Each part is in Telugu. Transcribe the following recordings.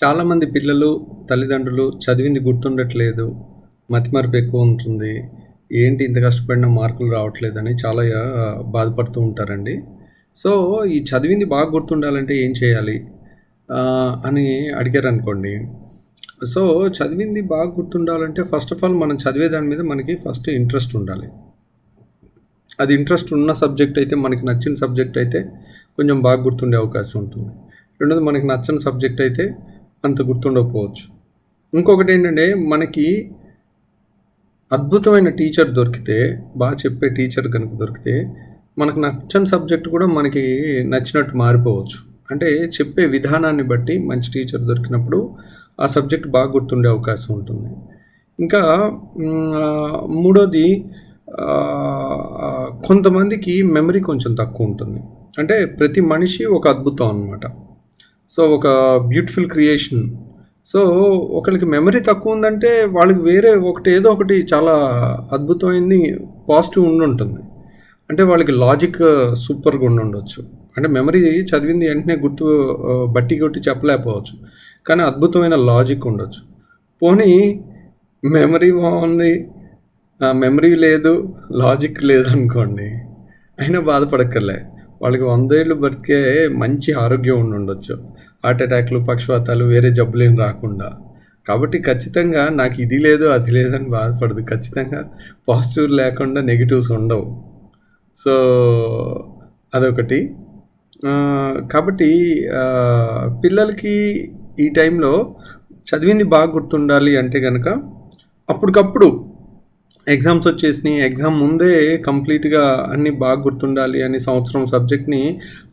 చాలామంది పిల్లలు, తల్లిదండ్రులు చదివింది గుర్తుండట్లేదు, మతిమరుపు ఎక్కువ ఉంటుంది. ఏంటి ఇంత కష్టపడినా మార్కులు రావట్లేదని చాలా బాధపడుతూ ఉంటారండి. సో, ఈ చదివింది బాగా గుర్తుండాలంటే ఏం చేయాలి? అని అడిగారనుకోండి. సో, చదివింది బాగా గుర్తుండాలంటే ఫస్ట్ ఆఫ్ ఆల్ మనం చదివే దాని మీద మనకి ఫస్ట్ ఇంట్రెస్ట్ ఉండాలి. అది ఇంట్రెస్ట్ ఉన్న సబ్జెక్ట్ అయితే, మనకి నచ్చిన సబ్జెక్ట్ అయితే కొంచెం బాగా గుర్తుండే అవకాశం ఉంటుంది. రెండోది మనకి నచ్చని సబ్జెక్ట్ అయితే అంత గుర్తుండకపోవచ్చు. ఇంకొకటి ఏంటంటే, మనకి అద్భుతమైన టీచర్ దొరికితే, బాగా చెప్పే టీచర్ కనుక దొరికితే, మనకు నచ్చని సబ్జెక్ట్ కూడా మనకి నచ్చినట్టు మారిపోవచ్చు. అంటే చెప్పే విధానాన్ని బట్టి మంచి టీచర్ దొరికినప్పుడు ఆ సబ్జెక్ట్ బాగా గుర్తుండే అవకాశం ఉంటుంది. ఇంకా మూడోది, కొంతమందికి మెమరీ కొంచెం తక్కువ ఉంటుంది. అంటే ప్రతి మనిషి ఒక అద్భుతం అన్నమాట. సో, ఒక బ్యూటిఫుల్ క్రియేషన్. సో, ఒకళ్ళకి మెమరీ తక్కువ ఉందంటే వాళ్ళకి వేరే ఏదో ఒకటి చాలా అద్భుతమైనది పాజిటివ్ ఉండుంటుంది. అంటే వాళ్ళకి లాజిక్ సూపర్గా ఉండుండొచ్చు. అంటే మెమరీ చదివింది వెంటనే బట్టి కొట్టి చెప్పలేకపోవచ్చు, కానీ అద్భుతమైన లాజిక్ ఉండొచ్చు. పోనీ మెమరీ బాగుంది, మెమరీ లేదు, లాజిక్ లేదనుకోండి, అయినా బాధపడక్కర్లే. వాళ్ళకి 100 ఏళ్ళు బతికే మంచి ఆరోగ్యం ఉండుండొచ్చు. హార్ట్ అటాక్లు, పక్షవాతాలు, వేరే జబ్బులేం రాకుండా. కాబట్టి ఖచ్చితంగా నాకు ఇది లేదు, అది లేదని బాధపడదు. ఖచ్చితంగా పాజిటివ్ లేకుండా నెగిటివ్స్ ఉండవు. సో, అదొకటి. కాబట్టి పిల్లలకి ఈ టైంలో చదివింది బాగా గుర్తుండాలి అంటే కనుక అప్పటికప్పుడు ఎగ్జామ్స్ వచ్చేసినాయి, ఎగ్జామ్ ముందే కంప్లీట్గా అన్నీ బాగా గుర్తుండాలి అని సంవత్సరం సబ్జెక్ట్ని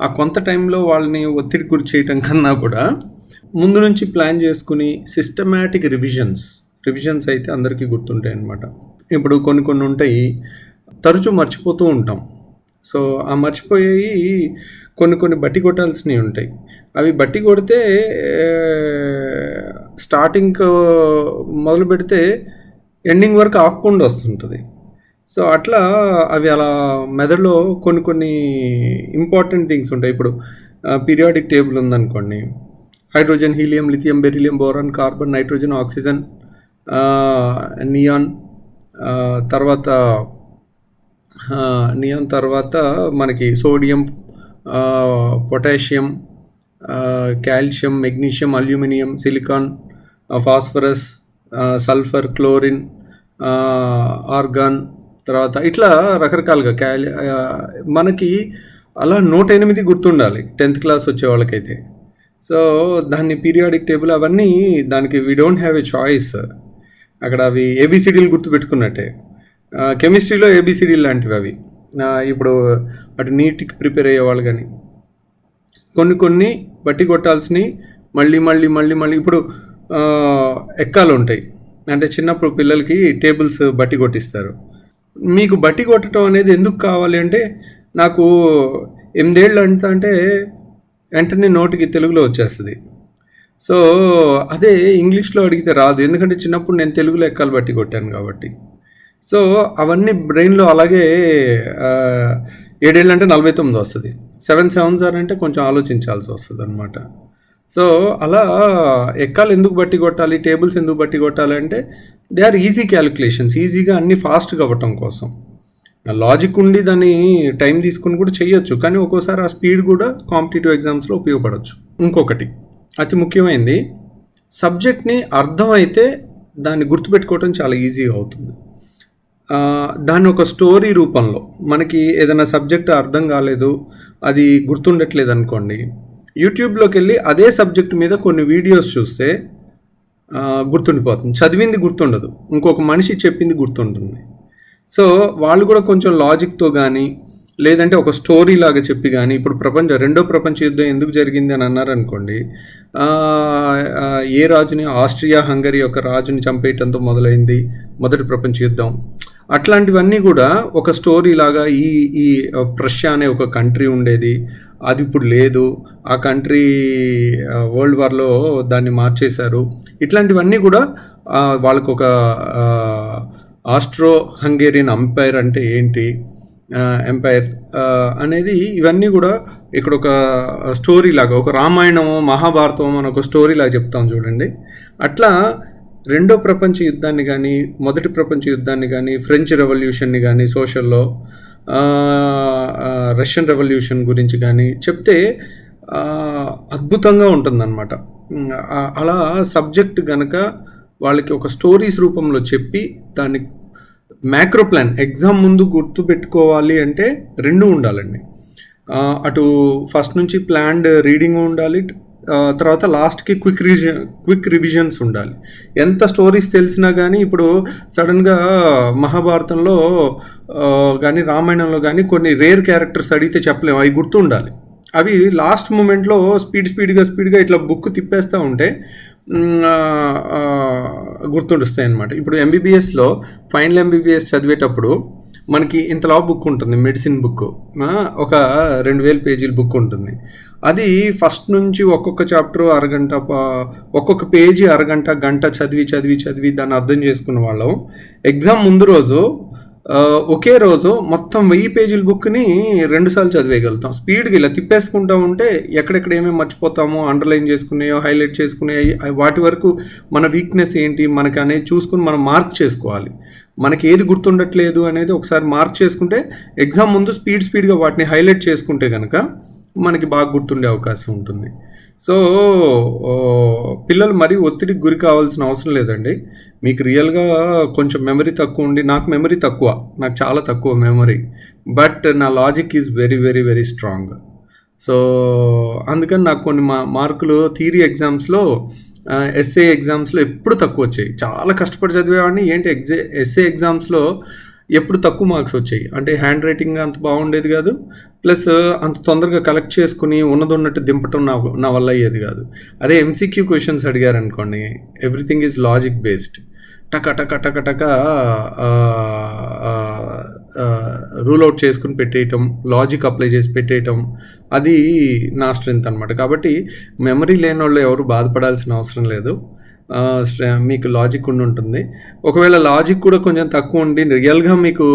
ఆ కొంత టైంలో వాళ్ళని ఒత్తిడి గురి చేయటం కన్నా కూడా ముందు నుంచి ప్లాన్ చేసుకుని సిస్టమాటిక్ రివిజన్స్ అయితే అందరికీ గుర్తుంటాయి అన్నమాట. ఇప్పుడు కొన్ని ఉంటాయి, తరచూ మర్చిపోతూ ఉంటాం. సో, ఆ మర్చిపోయేవి కొన్ని బట్టి కొట్టాల్సినవి ఉంటాయి. అవి బట్టి కొడితే స్టార్టింగ్ మొదలు పెడితే ఎండింగ్ వరకు ఆపకుండా వస్తుంటుంది. సో, అట్లా అవి అలా మెదడులో కొన్ని ఇంపార్టెంట్ థింగ్స్ ఉంటాయి. ఇప్పుడు పీరియాడిక్ టేబుల్ ఉందనుకోండి, hydrogen, helium, lithium, beryllium, boron, carbon, nitrogen, oxygen, neon, తర్వాత మనకి sodium, potassium, calcium, magnesium, aluminium, silicon, phosphorus, sulphur, chlorine, organ, తర్వాత ఇట్లా రకరకాలుగా మనకి అలా 108 గుర్తుండాలి 10th క్లాస్ వచ్చే వాళ్ళకైతే. సో, దాన్ని పీరియాడిక్ టేబుల్ అవన్నీ దానికి we don't have a choice. అక్కడ అవి ఏబిసిడీలు గుర్తుపెట్టుకున్నట్టే. కెమిస్ట్రీలో ఏబిసిడీ లాంటివి అవి. ఇప్పుడు అటు నీట్కి ప్రిపేర్ అయ్యేవాళ్ళు కానీ కొన్ని బట్టి కొట్టాల్సినవి మళ్ళీ ఇప్పుడు ఎక్కాలు ఉంటాయి. అంటే చిన్నప్పుడు పిల్లలకి టేబుల్స్ బట్టి కొట్టిస్తారు. మీకు బట్టి కొట్టడం అనేది ఎందుకు కావాలి అంటే, నాకు 8 ఏళ్ళు అంటే వెంటనే నోటికి తెలుగులో వచ్చేస్తుంది. సో, అదే ఇంగ్లీష్లో అడిగితే రాదు, ఎందుకంటే చిన్నప్పుడు నేను తెలుగులో ఎక్కాలు బట్టి కొట్టాను కాబట్టి. సో, అవన్నీ బ్రెయిన్లో అలాగే 7 ఏళ్ళు అంటే 49 వస్తుంది. 7 7s అంటే కొంచెం ఆలోచించాల్సి వస్తుంది అనమాట. సో, అలా ఎక్కాలు ఎందుకు బట్టి కొట్టాలి, టేబుల్స్ ఎందుకు బట్టి కొట్టాలి అంటే, దే ఆర్ ఈజీ క్యాలిక్యులేషన్స్. ఈజీగా అన్నీ ఫాస్ట్గా అవ్వటం కోసం. లాజిక్ ఉండి దాన్ని టైం తీసుకుని కూడా చేయొచ్చు, కానీ ఒక్కోసారి ఆ స్పీడ్ కూడా కాంపిటేటివ్ ఎగ్జామ్స్లో ఉపయోగపడవచ్చు. ఇంకొకటి అతి ముఖ్యమైనది, సబ్జెక్ట్ని అర్థమైతే దాన్ని గుర్తుపెట్టుకోవటం చాలా ఈజీగా అవుతుంది. దాన్ని ఒక స్టోరీ రూపంలో, మనకి ఏదైనా సబ్జెక్ట్ అర్థం కాలేదు, అది గుర్తుండట్లేదు అనుకోండి, యూట్యూబ్లోకి వెళ్ళి అదే సబ్జెక్ట్ మీద కొన్ని వీడియోస్ చూస్తే గుర్తుండిపోతుంది. చదివింది గుర్తుండదు, ఇంకొక మనిషి చెప్పింది గుర్తుంటుంది. సో, వాళ్ళు కూడా కొంచెం లాజిక్తో కానీ, లేదంటే ఒక స్టోరీ లాగా చెప్పి కానీ, ఇప్పుడు రెండో ప్రపంచ యుద్ధం ఎందుకు జరిగింది అని అన్నారనుకోండి, ఏ రాజుని, ఆస్ట్రియా హంగరీ యొక్క రాజుని చంపేయటంతో మొదలైంది మొదటి ప్రపంచ యుద్ధం. అట్లాంటివన్నీ కూడా ఒక స్టోరీ లాగా, ఈ ప్రష్యా అనే ఒక కంట్రీ ఉండేది, అది ఇప్పుడు లేదు, ఆ కంట్రీ వరల్డ్ వార్లో దాన్ని మార్చేశారు. ఇట్లాంటివన్నీ కూడా వాళ్ళకు ఒక ఆస్ట్రో హంగేరియన్ ఎంపైర్ అంటే ఏంటి, ఎంపైర్ అనేది ఇవన్నీ కూడా ఇక్కడ ఒక స్టోరీ లాగా, ఒక రామాయణము మహాభారతం అని ఒక స్టోరీ లాగా చెప్తాం చూడండి. అట్లా రెండో ప్రపంచ యుద్ధాన్ని కానీ, మొదటి ప్రపంచ యుద్ధాన్ని కానీ, ఫ్రెంచ్ రెవల్యూషన్ని కానీ, సోషల్లో రష్యన్ రెవల్యూషన్ గురించి కానీ చెప్తే అద్భుతంగా ఉంటుందన్నమాట. అలా సబ్జెక్ట్ గనక వాళ్ళకి ఒక స్టోరీస్ రూపంలో చెప్పి దాన్ని మ్యాక్రో ప్లాన్ ఎగ్జామ్ ముందు గుర్తు పెట్టుకోవాలి అంటే రెండు ఉండాలండి. అటు ఫస్ట్ నుంచి ప్లాన్డ్ రీడింగ్ ఉండాలి, తర్వాత లాస్ట్కి క్విక్ రివిజన్స్ ఉండాలి. ఎంత స్టోరీస్ తెలిసినా కానీ ఇప్పుడు సడన్గా మహాభారతంలో కానీ రామాయణంలో కానీ కొన్ని రేర్ క్యారెక్టర్స్ అడిగితే చెప్పలేము, అవి గుర్తు ఉండాలి. అవి లాస్ట్ మూమెంట్లో స్పీడ్గా ఇట్లా బుక్ తిప్పేస్తూ ఉంటే గుర్తుండుస్తాయి అన్నమాట. ఇప్పుడు ఎంబీబీఎస్లో ఫైనల్ ఎంబీబీఎస్ చదివేటప్పుడు మనకి ఇంతలా బుక్ ఉంటుంది, మెడిసిన్ బుక్, ఒక 2000 పేజీల బుక్ ఉంటుంది. అది ఫస్ట్ నుంచి ఒక్కొక్క చాప్టర్ అరగంట, ఒక్కొక్క పేజీ అరగంట, గంట చదివి దాన్ని అర్థం చేసుకున్న వాళ్ళం ఎగ్జామ్ ముందు రోజు ఒకే రోజు మొత్తం 1000 పేజీల బుక్ని 2 సార్లు చదివేయగలుగుతాం. స్పీడ్గా ఇలా తిప్పేసుకుంటూ ఉంటే ఎక్కడెక్కడ ఏమేమి మర్చిపోతామో, అండర్లైన్ చేసుకునేయో, హైలైట్ చేసుకునేవి, వాటి వరకు మన వీక్నెస్ ఏంటి మనకి అనేది చూసుకుని మనం మార్క్ చేసుకోవాలి. మనకి ఏది గుర్తుండట్లేదు అనేది ఒకసారి మార్క్ చేసుకుంటే ఎగ్జామ్ ముందు స్పీడ్గా వాటిని హైలైట్ చేసుకుంటే కనుక మనకి బాగా గుర్తుండే అవకాశం ఉంటుంది. సో పిల్లలు మరీ ఒత్తిడికి గురి కావాల్సిన అవసరం లేదండి. మీకు రియల్గా కొంచెం మెమరీ తక్కువ ఉండి, నాకు మెమరీ తక్కువ, నాకు చాలా తక్కువ మెమరీ, బట్ నా logic is very very very strong. So అందుకని నాకు కొన్ని మార్కులు థియరీ ఎగ్జామ్స్లో, ఎస్ఏ ఎగ్జామ్స్లో ఎప్పుడు తక్కువ వచ్చాయి. చాలా కష్టపడి చదివేవాడిని, ఏంటి ఎస్ఏ ఎగ్జామ్స్లో ఎప్పుడు తక్కువ మార్క్స్ వచ్చాయి. అంటే హ్యాండ్ రైటింగ్ అంత బాగుండేది కాదు, ప్లస్ అంత తొందరగా కలెక్ట్ చేసుకుని ఉన్నట్టు దింపటం నా వల్ల అయ్యేది కాదు. అదే ఎంసీక్యూ క్వశ్చన్స్ అడిగారు అనుకోండి, ఎవ్రీథింగ్ ఈజ్ లాజిక్ బేస్డ్, టక రూల్ అవుట్ చేసుకుని పెట్టేయటం, లాజిక్ అప్లై చేసి పెట్టేయటం, అది నా స్ట్రెంత్ అనమాట. కాబట్టి మెమరీ లేని వాళ్ళు ఎవరు బాధపడాల్సిన అవసరం లేదు. మీకు లాజిక్ ఉంటుంది. ఒకవేళ లాజిక్ కూడా కొంచెం తక్కువ ఉండి రియల్గా మీకు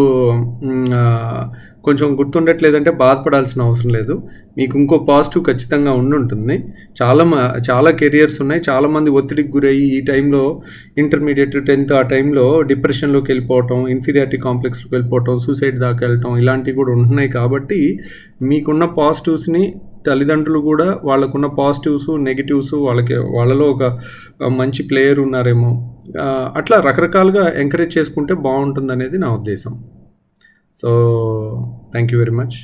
కొంచెం గుర్తుండట్లేదంటే బాధపడాల్సిన అవసరం లేదు. మీకు ఇంకో పాజిటివ్ ఖచ్చితంగా ఉంటుంది. చాలా కెరియర్స్ ఉన్నాయి. చాలామంది ఒత్తిడికి గురయ్యి ఈ టైంలో ఇంటర్మీడియట్ 10th ఆ టైంలో డిప్రెషన్లోకి వెళ్ళిపోవటం, ఇన్ఫీరియారిటీ కాంప్లెక్స్లోకి వెళ్ళిపోవటం, సూసైడ్ దాకా వెళ్ళటం, ఇలాంటివి కూడా ఉంటున్నాయి. కాబట్టి మీకున్న పాజిటివ్స్ని తల్లిదండ్రులు కూడా వాళ్ళకున్న పాజిటివ్స్, నెగిటివ్స్, వాళ్ళలో ఒక మంచి ప్లేయర్ ఉన్నారేమో, అట్లా రకరకాలుగా ఎంకరేజ్ చేసుకుంటే బాగుంటుంది అనేది నా ఉద్దేశం. So thank you very much.